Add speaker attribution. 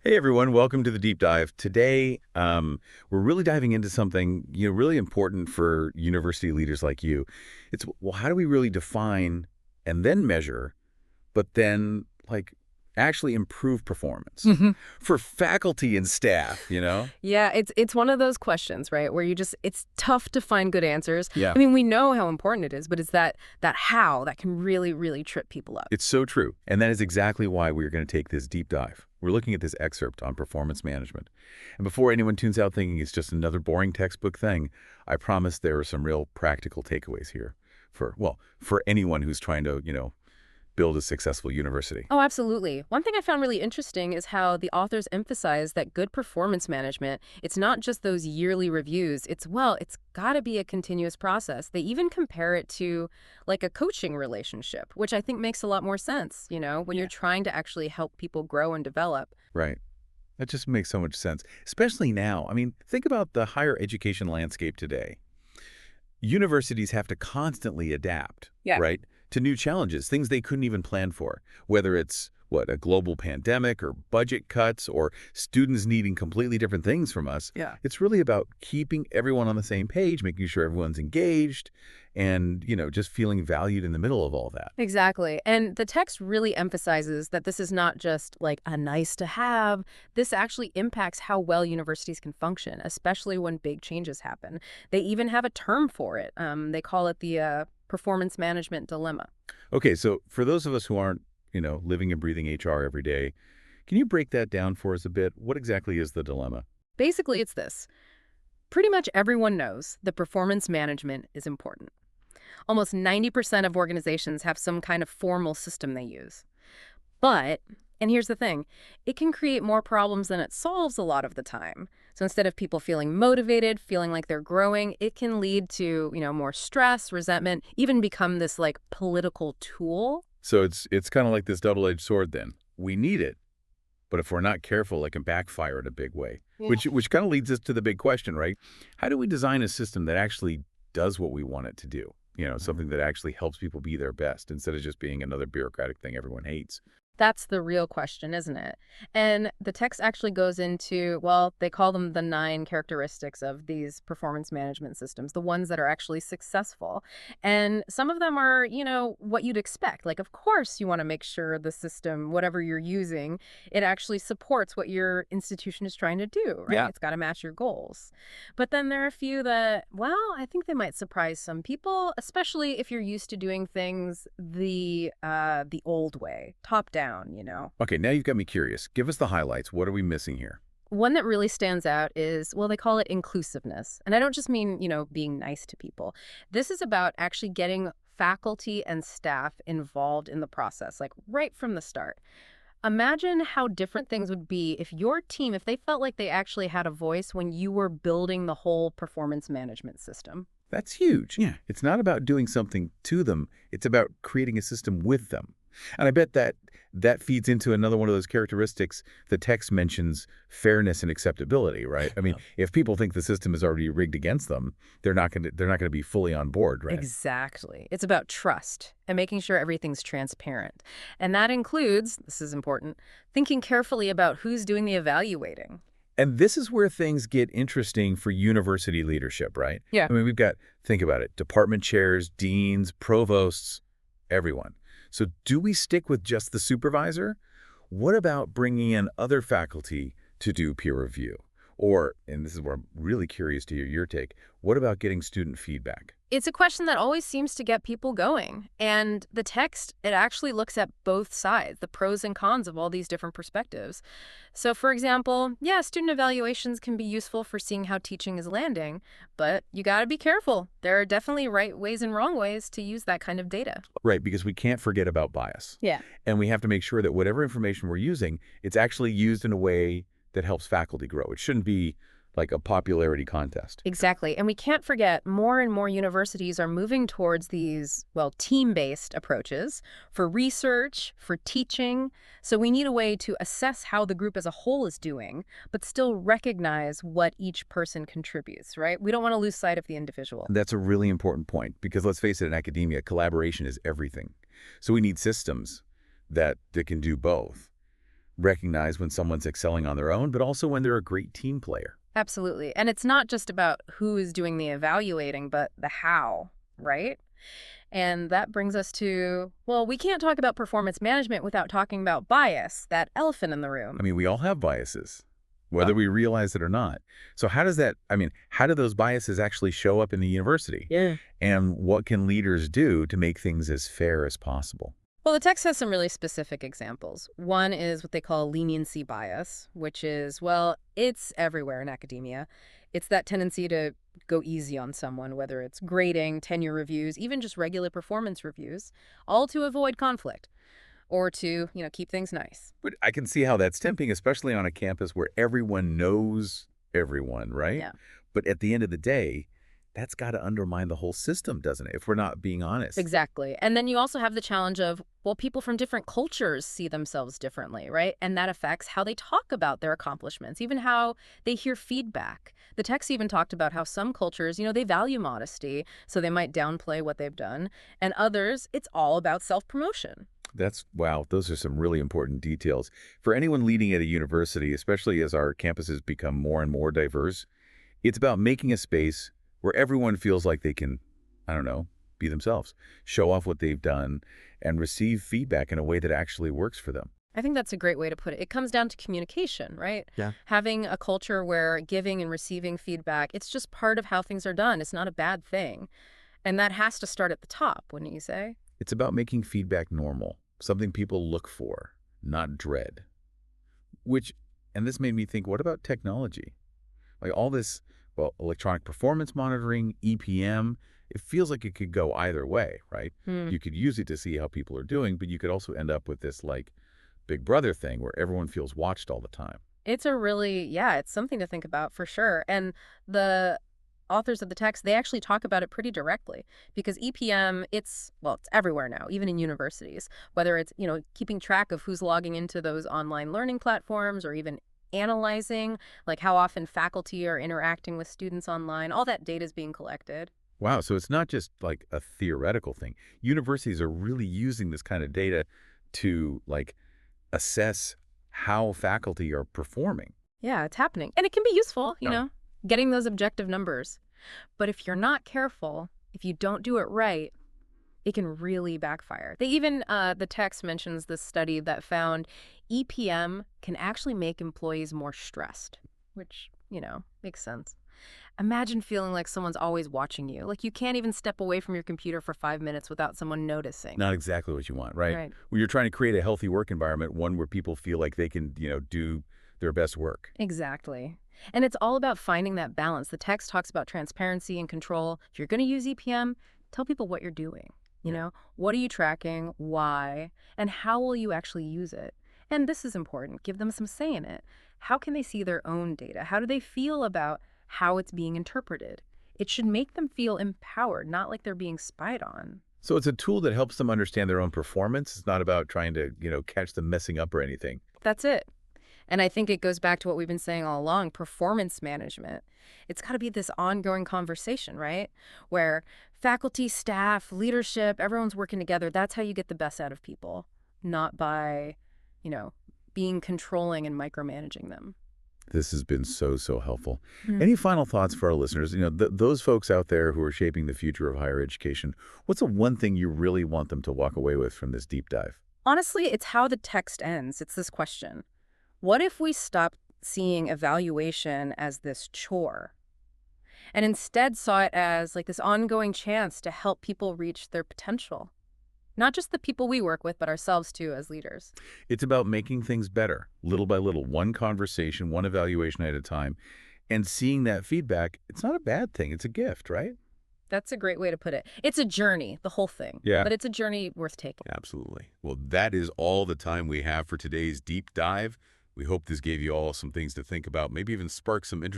Speaker 1: Hey everyone, welcome to the deep dive. Today, we're really diving into something really important for university leaders like you. It's well, how do we really define and then measure, but then actually improve performance
Speaker 2: Mhm.
Speaker 1: for faculty and staff?
Speaker 2: Yeah, it's one of those questions, right? Where it's tough to find good answers.
Speaker 1: Yeah,
Speaker 2: I mean, we know how important it is, but it's that how that can really trip people up.
Speaker 1: it's so true, and that is exactly why we're going to take this deep dive. We're looking at this excerpt on performance management. And before anyone tunes out thinking it's just another boring textbook thing, I promise there are some real practical takeaways here for anyone who's trying to, build a successful university.
Speaker 2: Oh, absolutely. One thing I found really interesting is how the authors emphasize that good performance management, it's not just those yearly reviews. It's got to be a continuous process. They even compare it to like a coaching relationship, which I think makes a lot more sense, when you're trying to actually help people grow and develop.
Speaker 1: Right. That just makes so much sense, especially now. I mean, think about the higher education landscape today. Universities have to constantly adapt,
Speaker 2: Yeah.
Speaker 1: right, to new challenges, things they couldn't even plan for, whether it's, a global pandemic or budget cuts or students needing completely different things from us.
Speaker 2: Yeah.
Speaker 1: It's really about keeping everyone on the same page, making sure everyone's engaged and, just feeling valued in the middle of all that.
Speaker 2: Exactly. And the text really emphasizes that this is not just like a nice to have. This actually impacts how well universities can function, especially when big changes happen. They even have a term for it. They call it the performance management dilemma.
Speaker 1: Okay, so for those of us who aren't, living and breathing HR every day, can you break that down for us a bit? What exactly is the dilemma?
Speaker 2: Basically, it's this. Pretty much everyone knows that performance management is important. Almost 90% of organizations have some kind of formal system they use. But, and here's the thing, it can create more problems than it solves a lot of the time. So instead of people feeling motivated, feeling like they're growing, it can lead to, more stress, resentment, even become this like political tool.
Speaker 1: So it's kind of like this double-edged sword then. We need it, but if we're not careful, it can backfire in a big way.
Speaker 2: Yeah.
Speaker 1: Which kind of leads us to the big question, right? How do we design a system that actually does what we want it to do? Something that actually helps people be their best instead of just being another bureaucratic thing everyone hates.
Speaker 2: That's the real question, isn't it? And the text actually goes into, well, they call them the 9 characteristics of these performance management systems, the ones that are actually successful. And some of them are, what you'd expect. Like, of course, you want to make sure the system, whatever you're using, it actually supports what your institution is trying to do, right?
Speaker 1: Yeah.
Speaker 2: It's got to match your goals. But then there are a few that, well, I think they might surprise some people, especially if you're used to doing things the old way, top down.
Speaker 1: Okay, now you've got me curious. Give us the highlights. What are we missing here?
Speaker 2: One that really stands out is, well, they call it inclusiveness. And I don't just mean, being nice to people. This is about actually getting faculty and staff involved in the process, like right from the start. Imagine how different things would be if your team, if they felt like they actually had a voice when you were building the whole performance management system.
Speaker 1: That's huge. Yeah. It's not about doing something to them. It's about creating a system with them. And I bet that feeds into another one of those characteristics the text mentions, fairness and acceptability, right? I mean, if people think the system is already rigged against them, they're not going to be fully on board, right?
Speaker 2: Exactly. It's about trust and making sure everything's transparent. And that includes, this is important, thinking carefully about who's doing the evaluating.
Speaker 1: And this is where things get interesting for university leadership, right?
Speaker 2: Yeah.
Speaker 1: I mean, think about it, department chairs, deans, provosts, everyone. So do we stick with just the supervisor? What about bringing in other faculty to do peer review? Or, and this is where I'm really curious to hear your take, what about getting student feedback?
Speaker 2: It's a question that always seems to get people going. And the text, it actually looks at both sides, the pros and cons of all these different perspectives. So, for example, yeah, student evaluations can be useful for seeing how teaching is landing, but you got to be careful. There are definitely right ways and wrong ways to use that kind of data.
Speaker 1: Right, because we can't forget about bias.
Speaker 2: Yeah.
Speaker 1: And we have to make sure that whatever information we're using, it's actually used in a way that helps faculty grow. It shouldn't be like a popularity contest.
Speaker 2: Exactly. And we can't forget more and more universities are moving towards these, well, team-based approaches for research, for teaching. So we need a way to assess how the group as a whole is doing, but still recognize what each person contributes, right? We don't want to lose sight of the individual.
Speaker 1: That's a really important point because let's face it, in academia, collaboration is everything. So we need systems that can do both. recognize when someone's excelling on their own, but also when they're a great team player.
Speaker 2: Absolutely. And it's not just about who is doing the evaluating, but the how, right? And that brings us to, well, we can't talk about performance management without talking about bias, that elephant in the
Speaker 1: I
Speaker 2: room.
Speaker 1: mean, we all have biases,
Speaker 2: Uh,
Speaker 1: whether we realize it or not. So how does that, I mean, how do those biases actually show up in the university?
Speaker 2: Yeah.
Speaker 1: And what can leaders do to make things as fair as possible?
Speaker 2: Well, the text has some really specific examples. One is what they call leniency bias, which is, well, it's everywhere in academia. It's that tendency to go easy on someone, whether it's grading, tenure reviews, even just regular performance reviews, all to avoid conflict or to, keep things nice.
Speaker 1: But I can see how that's tempting, especially on a campus where everyone knows everyone, right?
Speaker 2: Yeah.
Speaker 1: But at the end of the day, that's got to undermine the whole system, doesn't it? If we're not being honest.
Speaker 2: Exactly. And then you also have the challenge of, well, people from different cultures see themselves differently, right? And that affects how they talk about their accomplishments, even how they hear feedback. The text even talked about how some cultures, they value modesty, so they might downplay what they've done. And others, it's all about self-promotion.
Speaker 1: Wow, those are some really important details. For anyone leading at a university, especially as our campuses become more and more diverse, it's about making a space where everyone feels like they can, I don't know, be themselves, show off what they've done, and receive feedback in a way that actually works for them.
Speaker 2: I think that's a great way to put it. It comes down to communication, right?
Speaker 1: Yeah.
Speaker 2: Having a culture where giving and receiving feedback, it's just part of how things are done. It's not a bad thing. And that has to start at the top, wouldn't you say?
Speaker 1: It's about making feedback normal, something people look for, not dread. Which, and this made me think, what about technology? Like all this, well, electronic performance monitoring, EPM, it feels like it could go either way, right?
Speaker 2: Hmm.
Speaker 1: You could use it to see how people are doing, but you could also end up with this like Big Brother thing where everyone feels watched all the time.
Speaker 2: It's a really, yeah, it's something to think about for sure. And the authors of the text, they actually talk about it pretty directly because EPM, it's everywhere now, even in universities, whether it's, keeping track of who's logging into those online learning platforms or even analyzing like how often faculty are interacting with students online. All that data is being collected.
Speaker 1: Wow, so it's not just like a theoretical thing. Universities are really using this kind of data to like assess how faculty are performing.
Speaker 2: Yeah, it's happening. And it can be useful,
Speaker 1: Yeah.
Speaker 2: getting those objective numbers. But if you're not careful, if you don't do it right, it can really backfire. They even, the text mentions this study that found EPM can actually make employees more stressed, which, makes sense. Imagine feeling like someone's always watching you. Like you can't even step away from your computer for 5 minutes without someone noticing.
Speaker 1: Not exactly what you want, right?
Speaker 2: Right.
Speaker 1: When you're trying to create a healthy work environment, one where people feel like they can, do their best work.
Speaker 2: Exactly. And it's all about finding that balance. The text talks about transparency and control. If you're going to use EPM, tell people what you're doing. What are you tracking? Why? And how will you actually use it? And this is important. Give them some say in it. How can they see their own data? How do they feel about how it's being interpreted? It should make them feel empowered, not like they're being spied on.
Speaker 1: So it's a tool that helps them understand their own performance. It's not about trying to, catch them messing up or anything.
Speaker 2: That's it. And I think it goes back to what we've been saying all along, performance management. It's got to be this ongoing conversation, right? Where faculty, staff, leadership, everyone's working together. That's how you get the best out of people, not by, you know, being controlling and micromanaging them.
Speaker 1: This has been so, so helpful.
Speaker 2: Mm.
Speaker 1: Any final thoughts for our listeners? Those folks out there who are shaping the future of higher education, what's the one thing you really want them to walk away with from this deep dive?
Speaker 2: Honestly, it's how the text ends. It's this question. What if we stopped seeing evaluation as this chore and instead saw it as like this ongoing chance to help people reach their potential? Not just the people we work with, but ourselves too as leaders.
Speaker 1: It's about making things better, little by little, one conversation, one evaluation at a time. And seeing that feedback, it's not a bad thing. It's a gift, right?
Speaker 2: That's a great way to put it. It's a journey, the whole thing.
Speaker 1: Yeah.
Speaker 2: But it's a journey worth taking.
Speaker 1: Absolutely. Well, that is all the time we have for today's deep dive. We hope this gave you all some things to think about, maybe even spark some interest.